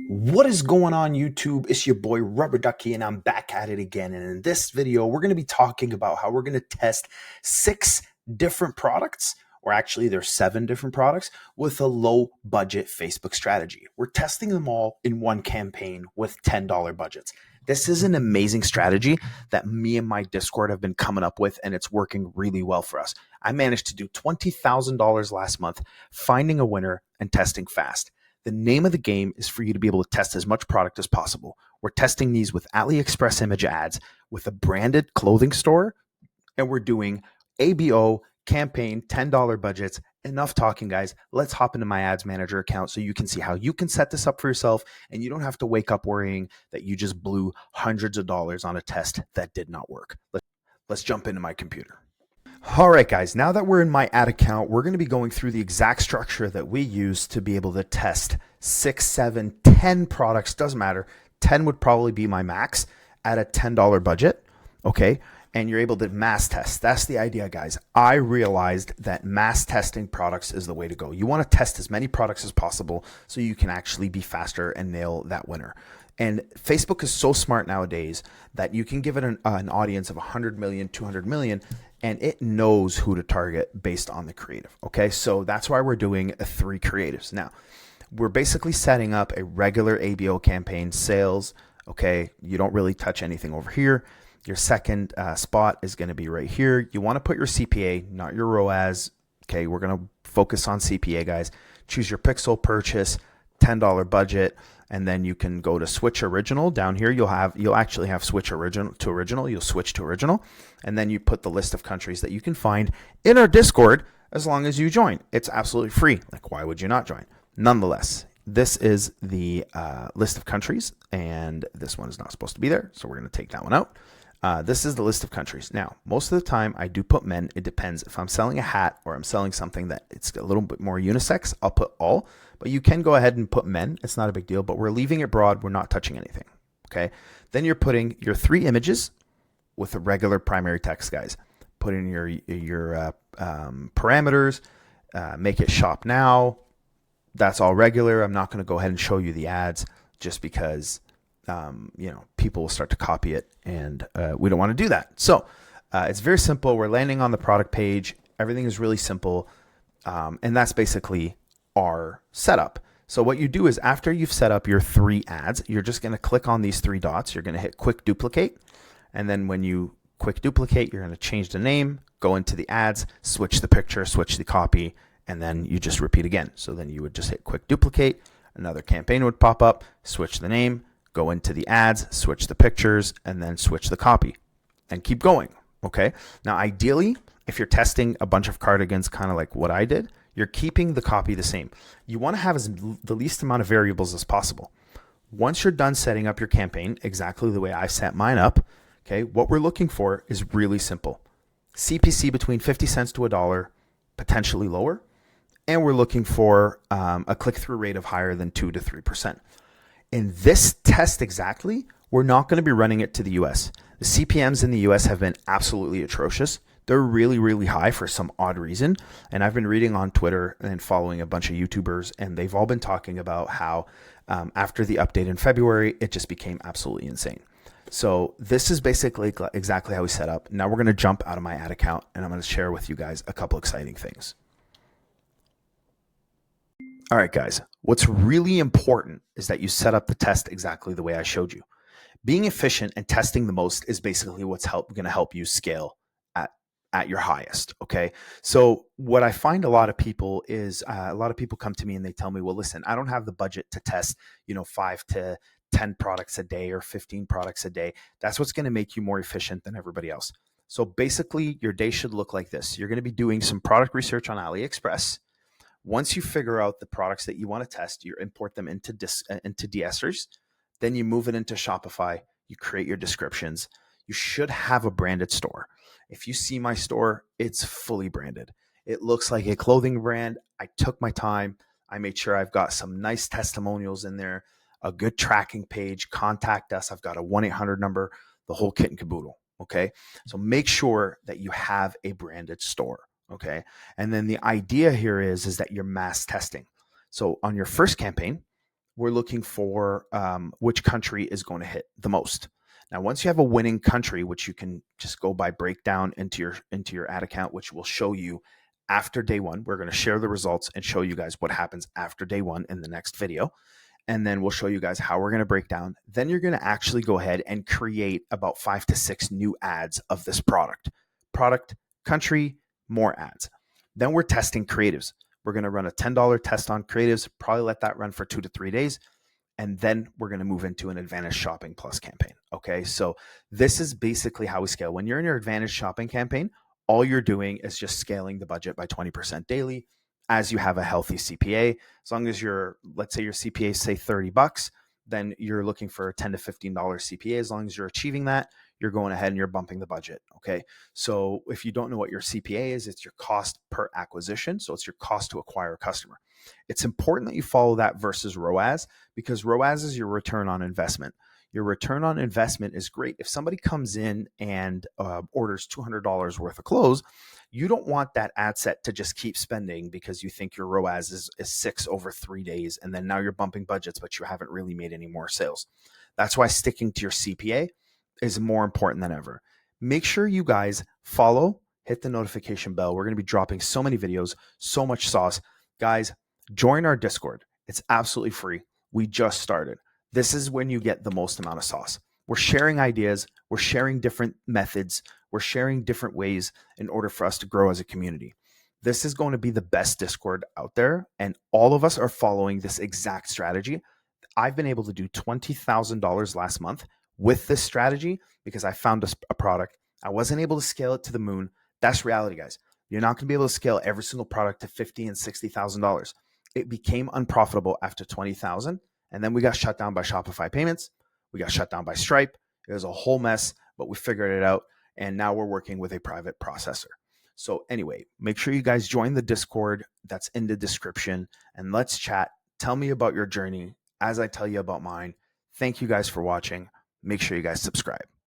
What is going on, YouTube? It's your boy Rubber Ducky, and I'm back at it again. And in this video, we're going to be talking about how we're going to test 6 different products, or actually there's 7 different products with a low budget Facebook strategy. We're testing them all in one campaign with $10 budgets. This is an amazing strategy that me and my Discord have been coming up with, and it's working really well for us. I managed to do $20,000 last month, finding a winner and testing fast. The name of the game is for you to be able to test as much product as possible. We're testing these with AliExpress image ads, with a branded clothing store, and we're doing ABO campaign $10 budgets. Enough talking, guys. Let's hop into my ads manager account so you can see how you can set this up for yourself, and you don't have to wake up worrying that you just blew hundreds of dollars on a test that did not work. Let's jump into my computer. All right, guys, now that we're in my ad account, we're going to be going through the exact structure that we use to be able to test 6, 7, 10 products. Doesn't matter. 10 would probably be my max at a $10 budget. Okay. And you're able to mass test. That's the idea, guys. I realized that mass testing products is the way to go. You want to test as many products as possible so you can actually be faster and nail that winner. And Facebook is so smart nowadays that you can give it an audience of 100 million, 200 million, and it knows who to target based on the creative. Okay, so that's why we're doing 3 creatives. Now, we're basically setting up a regular ABO campaign, sales. Okay, you don't really touch anything over here. Your second spot is going to be right here. You want to put your CPA, not your ROAS. Okay, we're going to focus on CPA, guys. Choose your pixel purchase, $10 budget, and then you can go to switch original. Down here, you'll actually have switch original to original. You'll switch to original, and then you put the list of countries that you can find in our Discord as long as you join. It's absolutely free. Like, why would you not join? Nonetheless, this is the list of countries, and this one is not supposed to be there, so we're going to take that one out. This is the list of countries. Now, most of the time I do put men. It depends. If I'm selling a hat or I'm selling something that it's a little bit more unisex, I'll put all, but you can go ahead and put men. It's not a big deal, but we're leaving it broad. We're not touching anything. Okay. Then you're putting your 3 images with a regular primary text, guys. Put in your parameters, make it shop now. That's all regular. I'm not going to go ahead and show you the ads just because people will start to copy it, and we don't want to do that. So it's very simple. We're landing on the product page. Everything is really simple. And that's basically our setup. So what you do is after you've set up your 3 ads, you're just going to click on these 3 dots. You're going to hit quick duplicate. And then when you quick duplicate, you're going to change the name, go into the ads, switch the picture, switch the copy, and then you just repeat again. So then you would just hit quick duplicate. Another campaign would pop up, switch the name, go into the ads, switch the pictures, and then switch the copy, and keep going. Okay. Now, ideally, if you're testing a bunch of cardigans, kind of like what I did, you're keeping the copy the same. You want to have the least amount of variables as possible. Once you're done setting up your campaign, exactly the way I set mine up, okay, what we're looking for is really simple. CPC between 50 cents to $1, potentially lower. And we're looking for a click-through rate of higher than 2 to 3%. In this test exactly, we're not going to be running it to the US. The CPMs in the US have been absolutely atrocious. They're really, really high for some odd reason. And I've been reading on Twitter and following a bunch of YouTubers, and they've all been talking about how after the update in February, it just became absolutely insane. So this is basically exactly how we set up. Now we're going to jump out of my ad account, and I'm going to share with you guys a couple exciting things. All right, guys, what's really important is that you set up the test exactly the way I showed you. Being efficient and testing the most is basically what's going to help you scale at your highest. Okay. So what I find a lot of people is a lot of people come to me and they tell me, well, listen, I don't have the budget to test, 5 to 10 products a day or 15 products a day. That's what's going to make you more efficient than everybody else. So basically your day should look like this. You're going to be doing some product research on AliExpress. Once you figure out the products that you want to test, you import them into de-essers. Then you move it into Shopify. You create your descriptions. You should have a branded store. If you see my store, it's fully branded. It looks like a clothing brand. I took my time. I made sure I've got some nice testimonials in there, a good tracking page, contact us. I've got a 1-800 number, the whole kit and caboodle. Okay. So make sure that you have a branded store. Okay. And then the idea here is that you're mass testing. So on your first campaign, we're looking for which country is going to hit the most. Now, once you have a winning country, which you can just go by breakdown into your ad account, which will show you after day one. We're going to share the results and show you guys what happens after day one in the next video. And then we'll show you guys how we're going to break down. Then you're going to actually go ahead and create about 5 to 6 new ads of this product, country, more ads. Then we're testing creatives. We're going to run a $10 test on creatives, probably let that run for 2 to 3 days. And then we're going to move into an Advantage Shopping Plus campaign. Okay. So this is basically how we scale. When you're in your Advantage Shopping campaign, all you're doing is just scaling the budget by 20% daily as you have a healthy CPA. As long as let's say your CPA say $30, then you're looking for a $10 to $15 CPA. As long as you're achieving that, you're going ahead and you're bumping the budget. Okay. So if you don't know what your CPA is, it's your cost per acquisition. So it's your cost to acquire a customer. It's important that you follow that versus ROAS, because ROAS is your return on investment. Your return on investment is great. If somebody comes in and orders $200 worth of clothes, you don't want that ad set to just keep spending because you think your ROAS is 6 over 3 days. And then now you're bumping budgets, but you haven't really made any more sales. That's why sticking to your CPA is more important than ever. Make sure you guys follow, hit the notification bell. We're going to be dropping so many videos, so much sauce. Guys, join our Discord. It's absolutely free. We just started. This is when you get the most amount of sauce. We're sharing ideas. We're sharing different methods. We're sharing different ways in order for us to grow as a community. This is going to be the best Discord out there. And all of us are following this exact strategy. I've been able to do $20,000 last month with this strategy because I found a product. I wasn't able to scale it to the moon. That's reality, guys. You're not going to be able to scale every single product to $50,000 and $60,000. It became unprofitable after 20,000. And then we got shut down by Shopify payments. We got shut down by Stripe. It was a whole mess, but we figured it out. And now we're working with a private processor. So anyway, make sure you guys join the Discord that's in the description and let's chat. Tell me about your journey as I tell you about mine. Thank you guys for watching. Make sure you guys subscribe.